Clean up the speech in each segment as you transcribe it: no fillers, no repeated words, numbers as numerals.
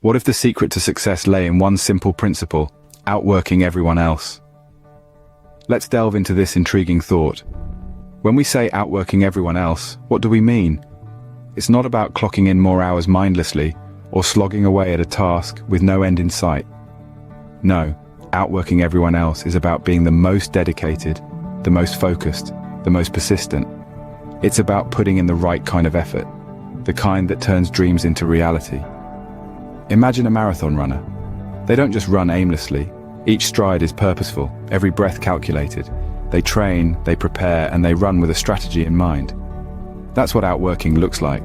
What if the secret to success lay in one simple principle: outworking everyone else? Let's delve into this intriguing thought. When we say outworking everyone else, what do we mean? It's not about clocking in more hours mindlessly or slogging away at a task with no end in sight. No, outworking everyone else is about being the most dedicated, the most focused, the most persistent. It's about putting in the right kind of effort, the kind that turns dreams into reality. Imagine a marathon runner. They don't just run aimlessly. Each stride is purposeful, every breath calculated. They train, they prepare, and they run with a strategy in mind. That's what outworking looks like.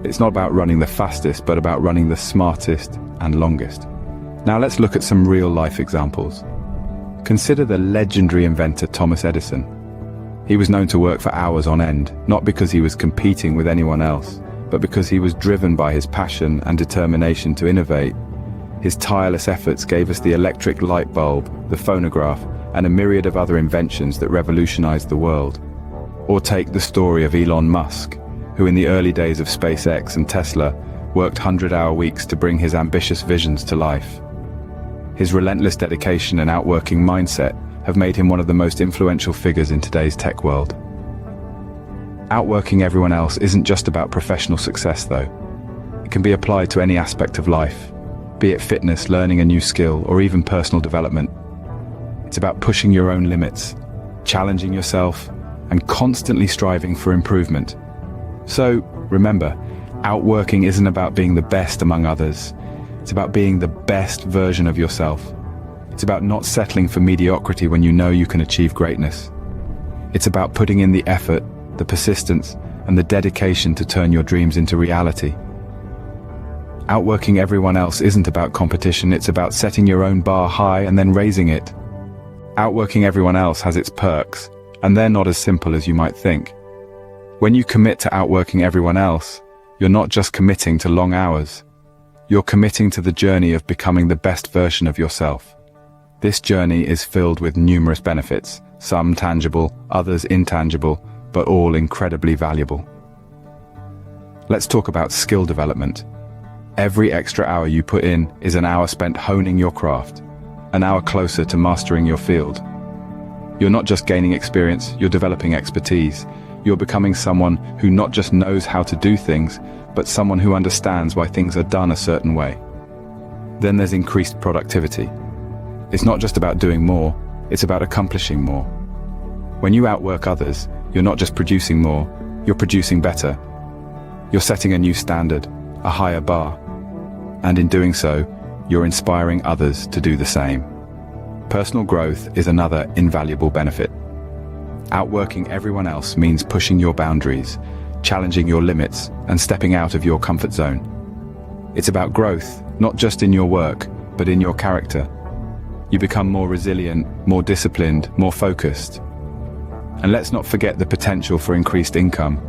It's not about running the fastest, but about running the smartest and longest. Now let's look at some real-life examples. Consider the legendary inventor Thomas Edison. He was known to work for hours on end, not because he was competing with anyone else, but because he was driven by his passion and determination to innovate. His tireless efforts gave us the electric light bulb, the phonograph, and a myriad of other inventions that revolutionized the world. Or take the story of Elon Musk, who in the early days of SpaceX and Tesla worked 100-hour weeks to bring his ambitious visions to life. His relentless dedication and outworking mindset have made him one of the most influential figures in today's tech world. Outworking everyone else isn't just about professional success, though. It can be applied to any aspect of life, be it fitness, learning a new skill, or even personal development. It's about pushing your own limits, challenging yourself, and constantly striving for improvement. So, remember, outworking isn't about being the best among others. It's about being the best version of yourself. It's about not settling for mediocrity when you know you can achieve greatness. It's about putting in the effort, the persistence, and the dedication to turn your dreams into reality. Outworking everyone else isn't about competition, it's about setting your own bar high and then raising it. Outworking everyone else has its perks, and they're not as simple as you might think. When you commit to outworking everyone else, you're not just committing to long hours. You're committing to the journey of becoming the best version of yourself. This journey is filled with numerous benefits, some tangible, others intangible, but all incredibly valuable. Let's talk about skill development. Every extra hour you put in is an hour spent honing your craft, an hour closer to mastering your field. You're not just gaining experience, you're developing expertise. You're becoming someone who not just knows how to do things, but someone who understands why things are done a certain way. Then there's increased productivity. It's not just about doing more, it's about accomplishing more. When you outwork others, you're not just producing more, you're producing better. You're setting a new standard, a higher bar. And in doing so, you're inspiring others to do the same. Personal growth is another invaluable benefit. Outworking everyone else means pushing your boundaries, challenging your limits, and stepping out of your comfort zone. It's about growth, not just in your work, but in your character. You become more resilient, more disciplined, more focused. And let's not forget the potential for increased income.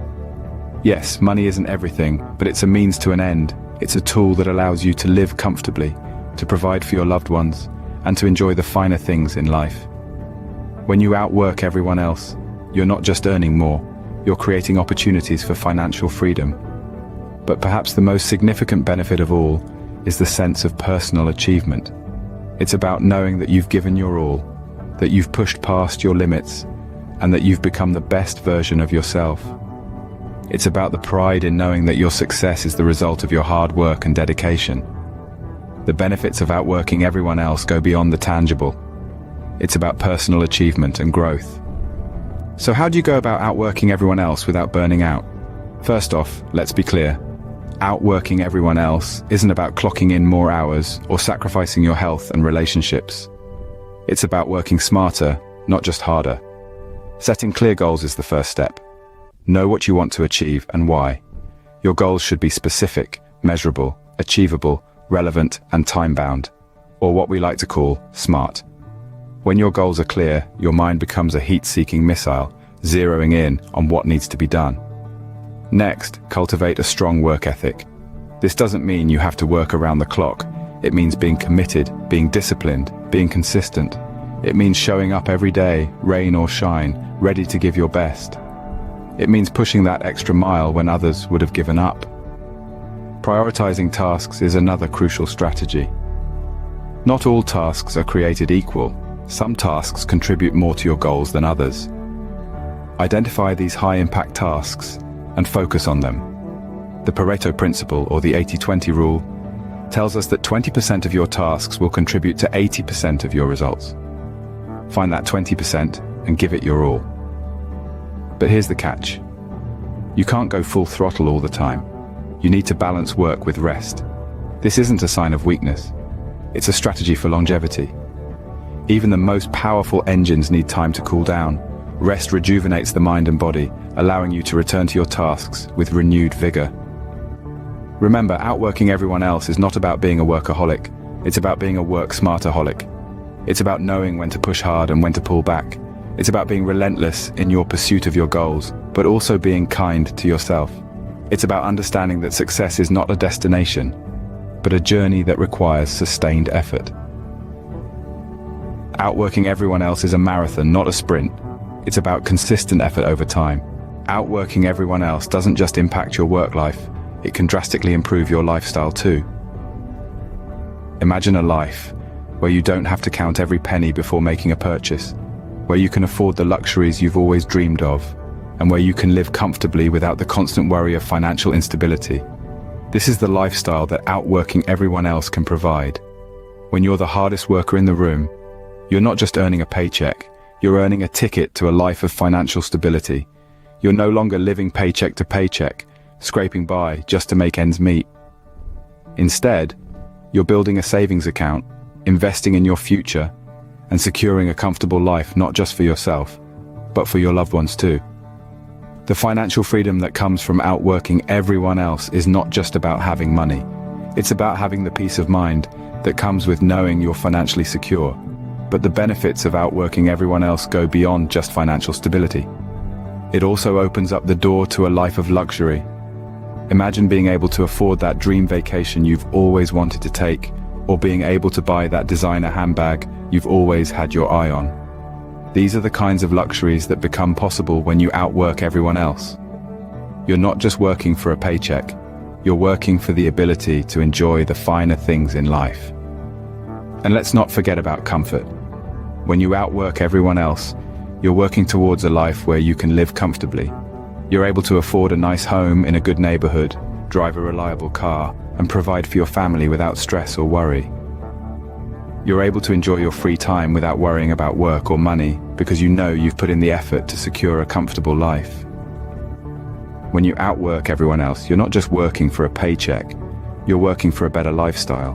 Yes, money isn't everything, but it's a means to an end. It's a tool that allows you to live comfortably, to provide for your loved ones, and to enjoy the finer things in life. When you outwork everyone else, you're not just earning more, you're creating opportunities for financial freedom. But perhaps the most significant benefit of all is the sense of personal achievement. It's about knowing that you've given your all, that you've pushed past your limits, and that you've become the best version of yourself. It's about the pride in knowing that your success is the result of your hard work and dedication. The benefits of outworking everyone else go beyond the tangible. It's about personal achievement and growth. So how do you go about outworking everyone else without burning out? First off, let's be clear. Outworking everyone else isn't about clocking in more hours or sacrificing your health and relationships. It's about working smarter, not just harder. Setting clear goals is the first step. Know what you want to achieve and why. Your goals should be specific, measurable, achievable, relevant, and time-bound, or what we like to call SMART. When your goals are clear, your mind becomes a heat-seeking missile, zeroing in on what needs to be done. Next, cultivate a strong work ethic. This doesn't mean you have to work around the clock. It means being committed, being disciplined, being consistent. It means showing up every day, rain or shine, ready to give your best. It means pushing that extra mile when others would have given up. Prioritizing tasks is another crucial strategy. Not all tasks are created equal. Some tasks contribute more to your goals than others. Identify these high-impact tasks and focus on them. The Pareto principle, or the 80-20 rule, tells us that 20% of your tasks will contribute to 80% of your results. Find that 20% and give it your all. But here's the catch. You can't go full throttle all the time. You need to balance work with rest. This isn't a sign of weakness. It's a strategy for longevity. Even the most powerful engines need time to cool down. Rest rejuvenates the mind and body, allowing you to return to your tasks with renewed vigor. Remember, outworking everyone else is not about being a workaholic. It's about being a work-smartaholic. It's about knowing when to push hard and when to pull back. It's about being relentless in your pursuit of your goals, but also being kind to yourself. It's about understanding that success is not a destination, but a journey that requires sustained effort. Outworking everyone else is a marathon, not a sprint. It's about consistent effort over time. Outworking everyone else doesn't just impact your work life, it can drastically improve your lifestyle too. Imagine a life where you don't have to count every penny before making a purchase, where you can afford the luxuries you've always dreamed of, and where you can live comfortably without the constant worry of financial instability. This is the lifestyle that outworking everyone else can provide. When you're the hardest worker in the room, you're not just earning a paycheck, you're earning a ticket to a life of financial stability. You're no longer living paycheck to paycheck, scraping by just to make ends meet. Instead, you're building a savings account, investing in your future, and securing a comfortable life not just for yourself, but for your loved ones too. The financial freedom that comes from outworking everyone else is not just about having money. It's about having the peace of mind that comes with knowing you're financially secure. But the benefits of outworking everyone else go beyond just financial stability. It also opens up the door to a life of luxury. Imagine being able to afford that dream vacation you've always wanted to take, or being able to buy that designer handbag you've always had your eye on. These are the kinds of luxuries that become possible when you outwork everyone else. You're not just working for a paycheck, you're working for the ability to enjoy the finer things in life. And let's not forget about comfort. When you outwork everyone else, you're working towards a life where you can live comfortably. You're able to afford a nice home in a good neighborhood, drive a reliable car, and provide for your family without stress or worry. You're able to enjoy your free time without worrying about work or money because you know you've put in the effort to secure a comfortable life. When you outwork everyone else, you're not just working for a paycheck, you're working for a better lifestyle.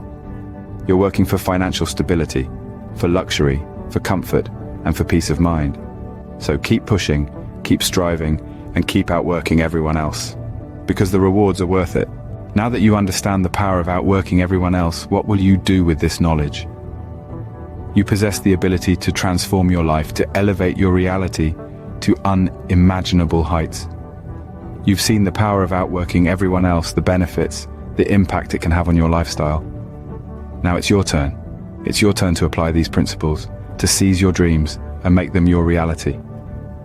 You're working for financial stability, for luxury, for comfort, and for peace of mind. So keep pushing, keep striving, and keep outworking everyone else, because the rewards are worth it. Now that you understand the power of outworking everyone else, what will you do with this knowledge? You possess the ability to transform your life, to elevate your reality to unimaginable heights. You've seen the power of outworking everyone else, the benefits, the impact it can have on your lifestyle. Now it's your turn. It's your turn to apply these principles, to seize your dreams and make them your reality.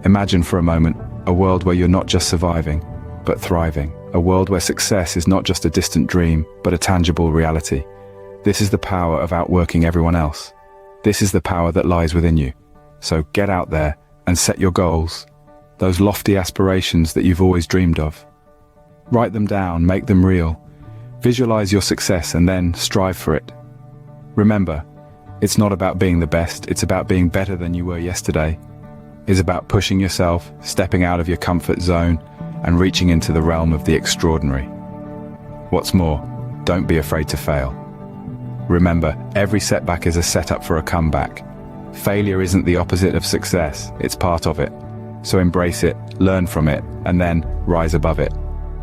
Imagine for a moment a world where you're not just surviving, but thriving. A world where success is not just a distant dream, but a tangible reality. This is the power of outworking everyone else. This is the power that lies within you. So get out there and set your goals, those lofty aspirations that you've always dreamed of. Write them down, make them real. Visualize your success and then strive for it. Remember, it's not about being the best, it's about being better than you were yesterday. It's about pushing yourself, stepping out of your comfort zone, and reaching into the realm of the extraordinary. What's more, don't be afraid to fail. Remember, every setback is a setup for a comeback. Failure isn't the opposite of success, it's part of it. So embrace it, learn from it, and then rise above it.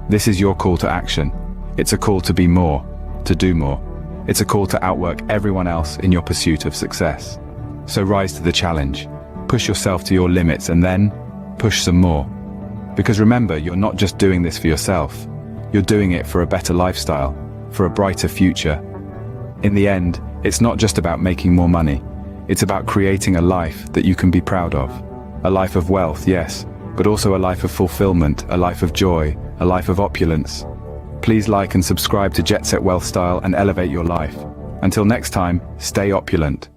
This is your call to action. It's a call to be more, to do more. It's a call to outwork everyone else in your pursuit of success. So rise to the challenge, push yourself to your limits, and then push some more. Because remember, you're not just doing this for yourself. You're doing it for a better lifestyle, for a brighter future. In the end, it's not just about making more money. It's about creating a life that you can be proud of. A life of wealth, yes, but also a life of fulfillment, a life of joy, a life of opulence. Please like and subscribe to Jetset Wealthstyle and elevate your life. Until next time, stay opulent.